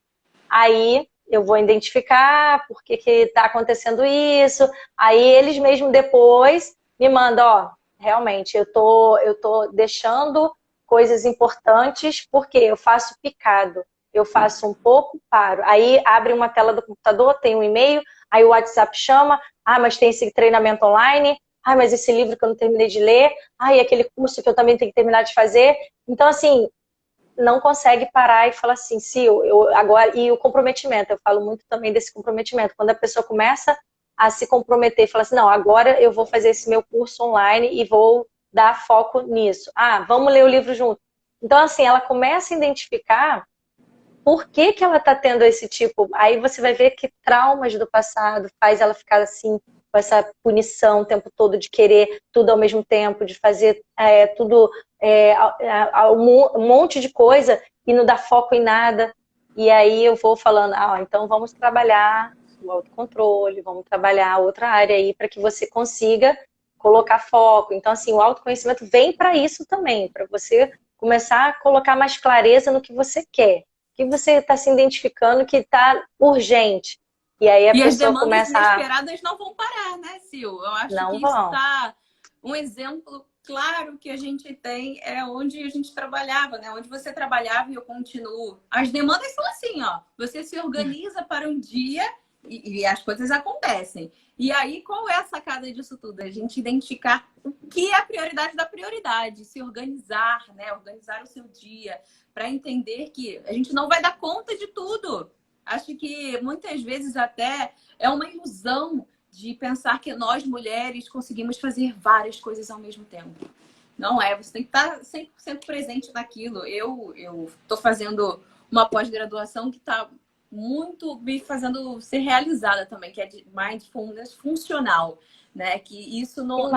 Aí eu vou identificar por que está acontecendo isso. Aí eles mesmo depois me mandam, ó, realmente, eu tô deixando coisas importantes, porque eu faço picado. Eu faço um pouco, paro. Aí abre uma tela do computador, tem um e-mail, aí o WhatsApp chama, mas tem esse treinamento online, mas esse livro que eu não terminei de ler, e aquele curso que eu também tenho que terminar de fazer. Então, assim, não consegue parar e falar assim, Sil, agora, e o comprometimento, eu falo muito também desse comprometimento, quando a pessoa começa a se comprometer e fala assim, não, agora eu vou fazer esse meu curso online e vou dar foco nisso. Vamos ler o livro junto. Então, assim, ela começa a identificar por que que ela está tendo esse tipo... Aí você vai ver que traumas do passado faz ela ficar assim, com essa punição o tempo todo de querer tudo ao mesmo tempo, de fazer tudo, um monte de coisa e não dar foco em nada. E aí eu vou falando, então vamos trabalhar o autocontrole, vamos trabalhar outra área aí para que você consiga colocar foco. Então, assim, o autoconhecimento vem para isso também, para você começar a colocar mais clareza no que você quer. Que você está se identificando que está urgente. E aí a pessoa as demandas começa inesperadas não vão parar, né, Sil? Eu acho não que vão. isso está um exemplo claro que a gente tem é onde a gente trabalhava, né? Onde você trabalhava e eu continuo. As demandas são assim, ó. Você se organiza para um dia e as coisas acontecem. E aí, qual é a sacada disso tudo? A gente identificar o que é a prioridade da prioridade, se organizar, né? Organizar o seu dia, para entender que a gente não vai dar conta de tudo. Acho que muitas vezes até é uma ilusão de pensar que nós, mulheres, conseguimos fazer várias coisas ao mesmo tempo. Não é, você tem que estar 100% presente naquilo. Eu estou fazendo uma pós-graduação que está muito me fazendo ser realizada também, que é de mindfulness funcional, né? Que isso não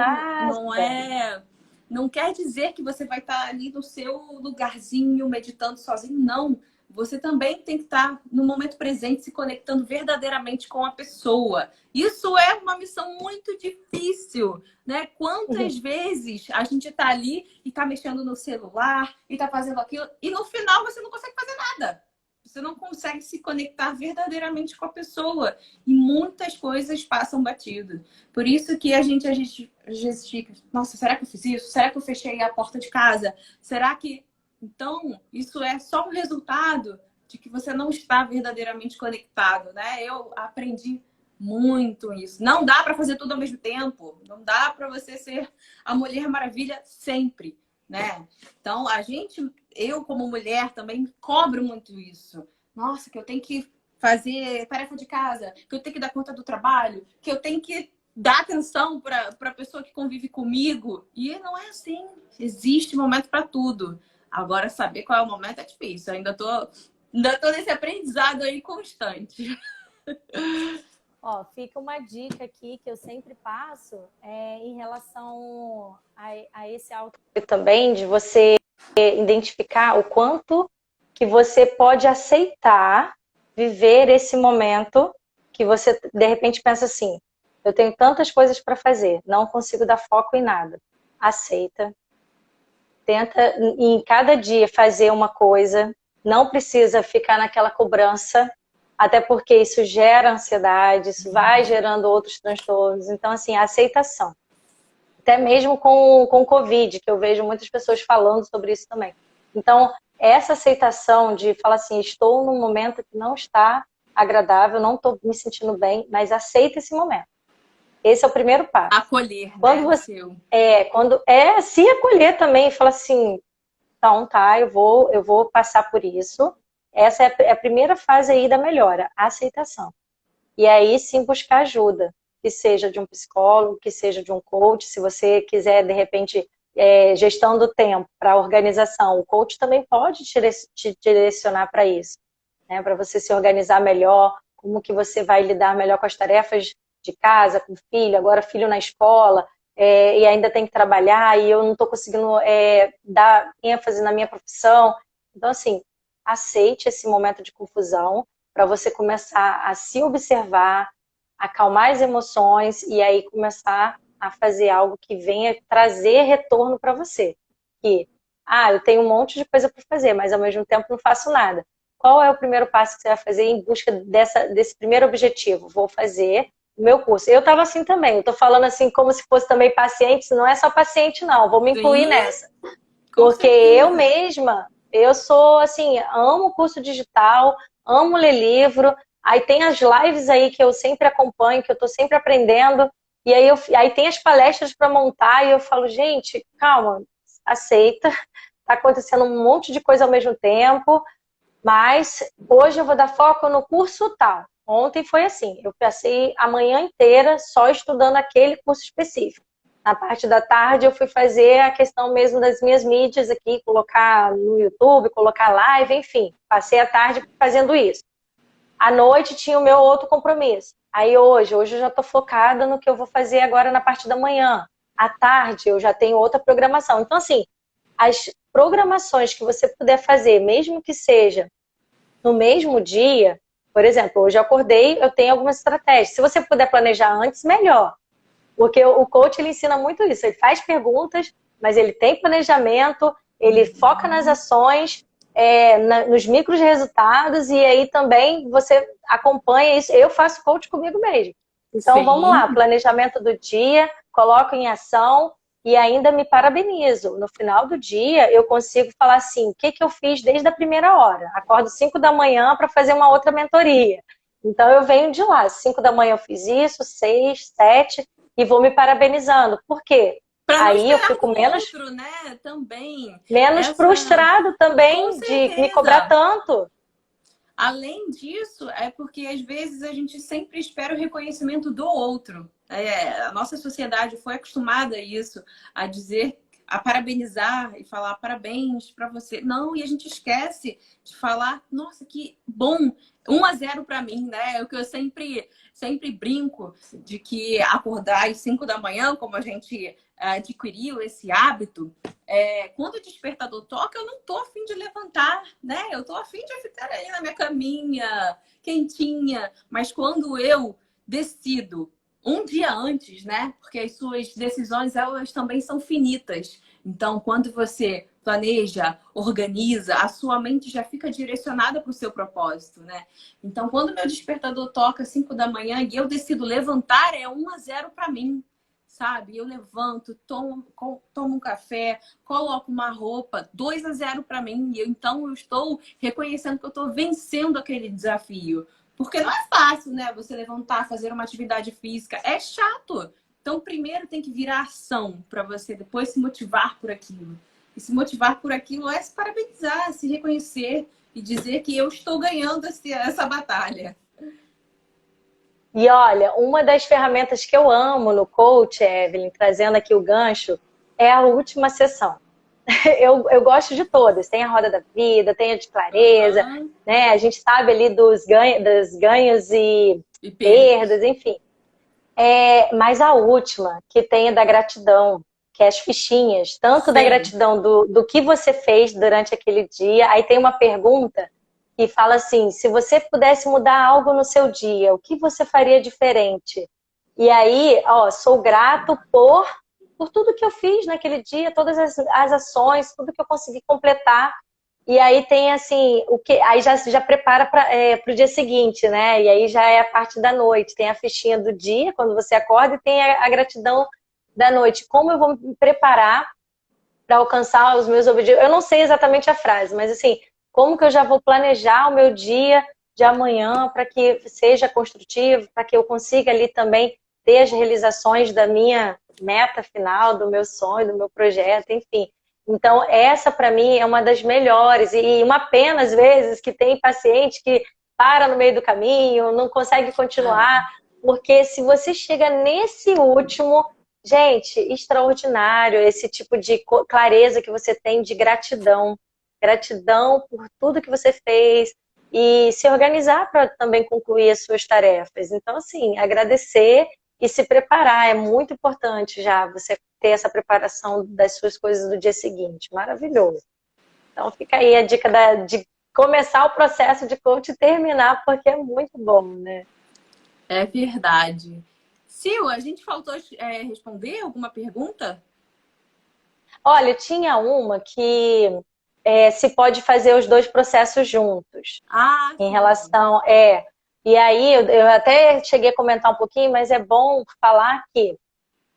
quer dizer que você vai estar ali no seu lugarzinho meditando sozinho, não. Você também tem que estar no momento presente, se conectando verdadeiramente com a pessoa. Isso é uma missão muito difícil, né? Quantas vezes a gente está ali e está mexendo no celular e está fazendo aquilo e no final você não consegue fazer nada. Você não consegue se conectar verdadeiramente com a pessoa. E muitas coisas passam batido. Por isso que a gente às vezes fica, nossa, será que eu fiz isso? Será que eu fechei a porta de casa? Será que... Então, isso é só um resultado de que você não está verdadeiramente conectado, né? Eu aprendi muito isso. Não dá para fazer tudo ao mesmo tempo. Não dá para você ser a Mulher Maravilha sempre, né? Então, eu como mulher também cobro muito isso. Nossa, que eu tenho que fazer tarefa de casa, que eu tenho que dar conta do trabalho, que eu tenho que dar atenção para a pessoa que convive comigo. E não é assim. Existe momento para tudo. Agora, saber qual é o momento é difícil. Ainda tô nesse aprendizado aí constante. Fica uma dica aqui que eu sempre passo em relação a esse auto. Também de você identificar o quanto que você pode aceitar viver esse momento que você, de repente, pensa assim, eu tenho tantas coisas para fazer, não consigo dar foco em nada. Aceita. Tenta em cada dia fazer uma coisa, não precisa ficar naquela cobrança, até porque isso gera ansiedade, isso vai gerando outros transtornos. Então, assim, a aceitação. Até mesmo com o Covid, que eu vejo muitas pessoas falando sobre isso também. Então, essa aceitação de falar assim, estou num momento que não está agradável, não estou me sentindo bem, mas aceita esse momento. Esse é o primeiro passo. Acolher, quando né? Você, se acolher também, fala assim, então tá, eu vou passar por isso. Essa é a primeira fase aí da melhora, a aceitação. E aí sim buscar ajuda, que seja de um psicólogo, que seja de um coach, se você quiser, de repente, gestão do tempo para organização, o coach também pode te direcionar para isso, né? Para você se organizar melhor, como que você vai lidar melhor com as tarefas de casa, com filho, agora filho na escola, e ainda tem que trabalhar, e eu não estou conseguindo dar ênfase na minha profissão. Então, assim, aceite esse momento de confusão para você começar a se observar, acalmar as emoções e aí começar a fazer algo que venha trazer retorno para você. Que, eu tenho um monte de coisa para fazer, mas ao mesmo tempo não faço nada. Qual é o primeiro passo que você vai fazer em busca desse primeiro objetivo? Vou fazer o meu curso. Eu estava assim também, eu estou falando assim como se fosse também paciente, não é só paciente não, vou me incluir nessa. Com Porque eu certeza. mesma, eu sou assim, amo curso digital, amo ler livro, aí tem as lives aí que eu sempre acompanho, que eu tô sempre aprendendo, e aí tem as palestras para montar, e eu falo, gente, calma, aceita, tá acontecendo um monte de coisa ao mesmo tempo, mas hoje eu vou dar foco no curso tal. Ontem foi assim, eu passei a manhã inteira só estudando aquele curso específico. Na parte da tarde eu fui fazer a questão mesmo das minhas mídias aqui, colocar no YouTube, colocar live, enfim. Passei a tarde fazendo isso. À noite tinha o meu outro compromisso. Aí hoje eu já estou focada no que eu vou fazer agora na parte da manhã. À tarde eu já tenho outra programação. Então, assim, as programações que você puder fazer, mesmo que seja no mesmo dia, por exemplo, hoje eu acordei, eu tenho algumas estratégias. Se você puder planejar antes, melhor. Porque o coach, ele ensina muito isso. Ele faz perguntas, mas ele tem planejamento, ele foca nas ações, nos micros resultados, e aí também você acompanha isso. Eu faço coach comigo mesmo. Então, vamos lá, Sim. planejamento do dia, coloco em ação e ainda me parabenizo. No final do dia, eu consigo falar assim, o que eu fiz desde a primeira hora? Acordo 5 da manhã para fazer uma outra mentoria. Então, eu venho de lá. 5 da manhã eu fiz isso, 6, 7, e vou me parabenizando. Por quê? Para não Aí eu esperar fico do menos, outro, né? Também. menos Essa, frustrado com também de me cobrar certeza. tanto. Além disso, é porque às vezes a gente sempre espera o reconhecimento do outro. A nossa sociedade foi acostumada a isso, a dizer, a parabenizar e falar parabéns para você. Não, e a gente esquece de falar, nossa, que bom, 1-0 para mim, né? É o que eu sempre brinco de que acordar às 5 da manhã, como a gente adquiriu esse hábito, quando o despertador toca, eu não tô a fim de levantar, né? Eu tô a fim de ficar aí na minha caminha, quentinha. Mas quando eu decido um dia antes, né? Porque as suas decisões, elas também são finitas. Então, quando você planeja, organiza, a sua mente já fica direcionada para o seu propósito, né? Então, quando meu despertador toca às 5 da manhã e eu decido levantar, é 1-0 para mim, sabe? Eu levanto, tomo um café, coloco uma roupa, 2-0 para mim. Então eu estou reconhecendo que eu estou vencendo aquele desafio. Porque não é fácil, né? Você levantar, fazer uma atividade física. É chato. Então, primeiro tem que virar ação para você depois se motivar por aquilo. E se motivar por aquilo é se parabenizar, se reconhecer e dizer que eu estou ganhando essa batalha. E olha, uma das ferramentas que eu amo no coach, Evelyn, trazendo aqui o gancho, é a última sessão. Eu gosto de todas. Tem a roda da vida, tem a de clareza, Uhum. né? A gente sabe ali dos ganhos e E perdas. perdas, enfim. Mas a última, que tem a da gratidão, que é as fichinhas, tanto da Sim. gratidão do que você fez durante aquele dia, aí tem uma pergunta que fala assim, se você pudesse mudar algo no seu dia, o que você faria diferente? E aí, ó, sou grato por tudo que eu fiz naquele dia, todas as ações, tudo que eu consegui completar. E aí tem assim, aí já prepara para o dia seguinte, né? E aí já é a parte da noite. Tem a fichinha do dia, quando você acorda, e tem a gratidão da noite. Como eu vou me preparar para alcançar os meus objetivos? Eu não sei exatamente a frase, mas assim, como que eu já vou planejar o meu dia de amanhã para que seja construtivo, para que eu consiga ali também ter as realizações da minha meta final, do meu sonho, do meu projeto, enfim. Então, essa para mim é uma das melhores. E uma pena, às vezes, que tem paciente que para no meio do caminho, não consegue continuar, porque se você chega nesse último, gente, extraordinário esse tipo de clareza que você tem de gratidão. Gratidão por tudo que você fez e se organizar para também concluir as suas tarefas. Então, assim, agradecer e se preparar é muito importante já você ter essa preparação das suas coisas do dia seguinte. Maravilhoso. Então, fica aí a dica de começar o processo de coach e terminar, porque é muito bom, né? É verdade. Sil, a gente faltou responder alguma pergunta? Olha, tinha uma que se pode fazer os dois processos juntos. Ah, Em sim. relação. E aí, eu até cheguei a comentar um pouquinho, mas é bom falar que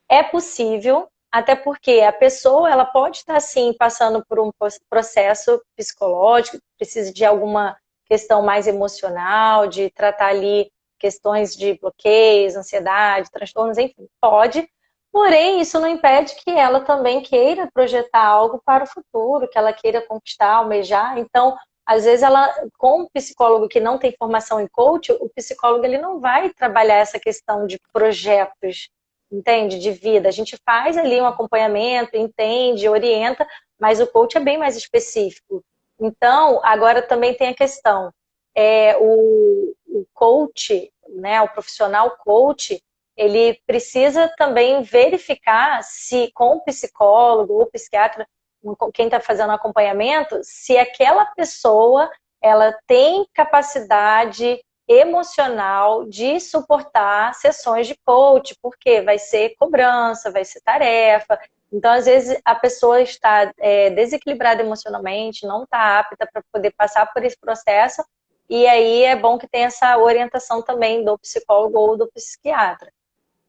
é possível Até porque a pessoa, ela pode estar, sim, passando por um processo psicológico, precisa de alguma questão mais emocional, de tratar ali questões de bloqueios, ansiedade, transtornos, enfim, pode. Porém, isso não impede que ela também queira projetar algo para o futuro, que ela queira conquistar, almejar. Então, às vezes, ela, com um psicólogo que não tem formação em coach, o psicólogo ele não vai trabalhar essa questão de projetos, entende? De vida. A gente faz ali um acompanhamento, entende, orienta, mas o coach é bem mais específico. Então, agora também tem a questão, o coach, né, o profissional coach, ele precisa também verificar se com o psicólogo ou psiquiatra, quem está fazendo acompanhamento, se aquela pessoa ela tem capacidade emocional de suportar sessões de coach, porque vai ser cobrança, vai ser tarefa. Então, às vezes, a pessoa está desequilibrada emocionalmente, não está apta para poder passar por esse processo, e aí é bom que tenha essa orientação também do psicólogo ou do psiquiatra.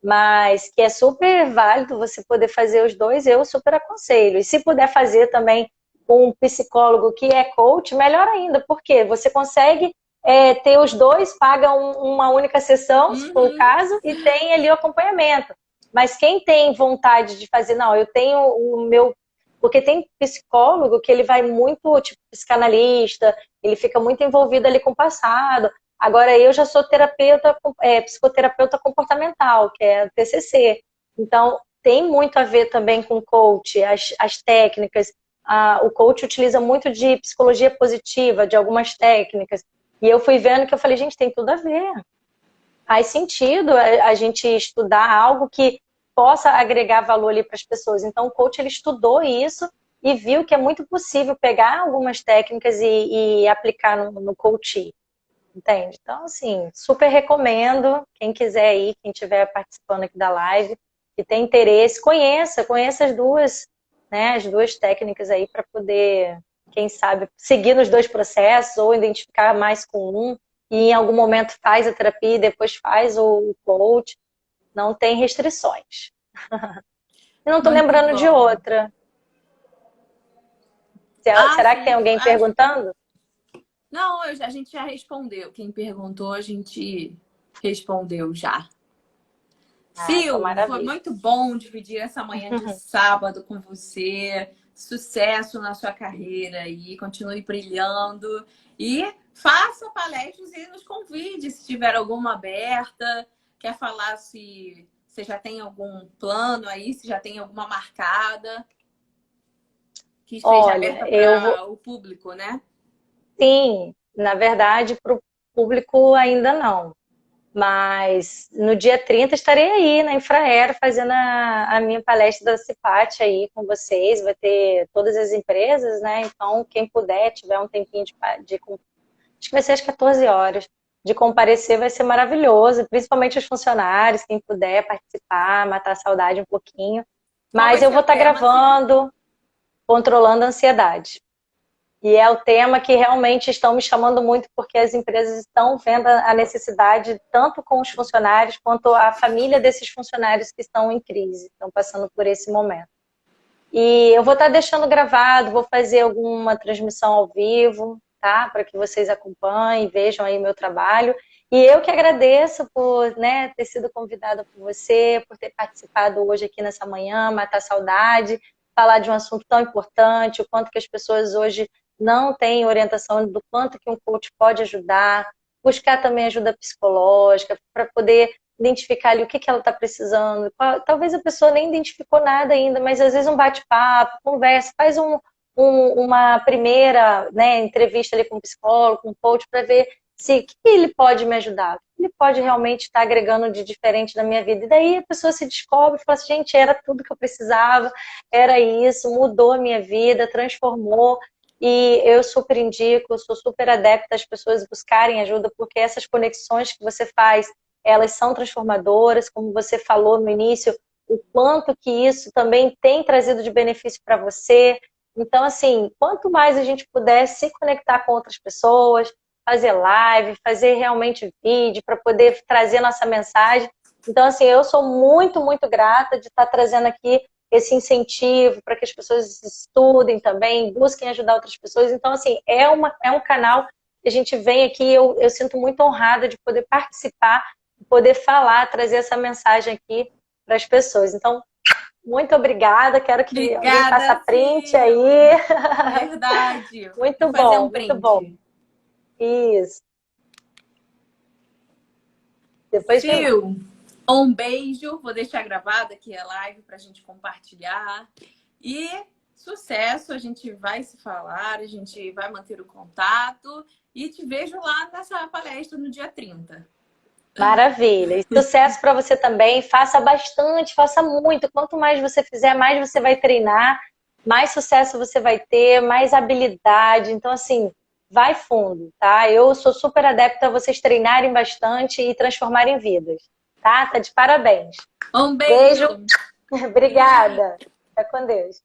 Mas que é super válido você poder fazer os dois, eu super aconselho. E se puder fazer também com um psicólogo que é coach, melhor ainda, porque você consegue ter os dois, paga uma única sessão, se for o caso, e tem ali o acompanhamento. Mas quem tem vontade de fazer, não, eu tenho o meu... Porque tem psicólogo que ele vai muito, tipo, psicanalista, ele fica muito envolvido ali com o passado. Agora, eu já sou psicoterapeuta comportamental, que é a TCC. Então, tem muito a ver também com coach, as técnicas. O coach utiliza muito de psicologia positiva, de algumas técnicas. E eu fui vendo que eu falei, gente, tem tudo a ver. Faz sentido a gente estudar algo que possa agregar valor ali para as pessoas. Então, o coach, ele estudou isso e viu que é muito possível pegar algumas técnicas e aplicar no coaching. Entende? Então, assim, super recomendo. Quem quiser ir, quem estiver participando aqui da live, que tem interesse, conheça as duas, né, as duas técnicas aí para poder, quem sabe, seguir nos dois processos ou identificar mais com um e em algum momento faz a terapia e depois faz o coach. Não tem restrições. Eu não estou lembrando de outra. Será que tem alguém perguntando? Não, a gente já respondeu. Quem perguntou, a gente respondeu já. Sil, foi muito bom dividir essa manhã de sábado com você. Sucesso na sua carreira aí, continue brilhando. E faça palestras e nos convide se tiver alguma aberta. Quer falar se você já tem algum plano aí, se já tem alguma marcada que esteja aberta para o público, né? Sim, na verdade, para o público ainda não. Mas no dia 30 estarei aí na Infraero fazendo a minha palestra da CIPAT aí com vocês. Vai ter todas as empresas, né? Então, quem puder, tiver um tempinho acho que vai ser às 14 horas, de comparecer, vai ser maravilhoso. Principalmente os funcionários, quem puder participar, matar a saudade um pouquinho. Mas eu vou estar gravando, controlando a ansiedade. E é o tema que realmente estão me chamando muito, porque as empresas estão vendo a necessidade, tanto com os funcionários, quanto a família desses funcionários que estão em crise, estão passando por esse momento. E eu vou estar deixando gravado, vou fazer alguma transmissão ao vivo, tá? Para que vocês acompanhem, vejam aí meu trabalho. E eu que agradeço por, né, ter sido convidada por você, por ter participado hoje aqui nessa manhã, matar a saudade, falar de um assunto tão importante, o quanto que as pessoas hoje não têm orientação do quanto que um coach pode ajudar, buscar também ajuda psicológica para poder identificar ali o que ela está precisando. Talvez a pessoa nem identificou nada ainda, mas às vezes um bate-papo, conversa, faz uma primeira, né, entrevista ali com um psicólogo, com um coach, para ver se o que ele pode me ajudar, o que ele pode realmente estar agregando de diferente na minha vida. E daí a pessoa se descobre e fala assim, gente, era tudo que eu precisava, era isso, mudou a minha vida, transformou. E eu super indico, sou super adepta às pessoas buscarem ajuda, porque essas conexões que você faz, elas são transformadoras, como você falou no início, o quanto que isso também tem trazido de benefício para você. Então, assim, quanto mais a gente puder se conectar com outras pessoas, fazer live, fazer realmente vídeo, para poder trazer nossa mensagem. Então, assim, eu sou muito, muito grata de estar trazendo aqui esse incentivo para que as pessoas estudem também, busquem ajudar outras pessoas. Então, assim, é um canal que a gente vem aqui, eu sinto muito honrada de poder participar, de poder falar, trazer essa mensagem aqui para as pessoas. Então, muito obrigada, quero que alguém faça Obrigada, print Sil. aí. Verdade. Muito Vou fazer bom, um muito print. bom. Isso. Depois vem. Sil, um beijo. Vou deixar gravada aqui a live para a gente compartilhar. E sucesso, a gente vai se falar, a gente vai manter o contato. E te vejo lá nessa palestra no dia 30. Maravilha. E sucesso para você também. Faça bastante, faça muito. Quanto mais você fizer, mais você vai treinar, mais sucesso você vai ter, mais habilidade. Então, assim, vai fundo, tá? Eu sou super adepta a vocês treinarem bastante e transformarem vidas, tá? Tá de parabéns. Um beijo. Beijo. Obrigada. Fica com Deus.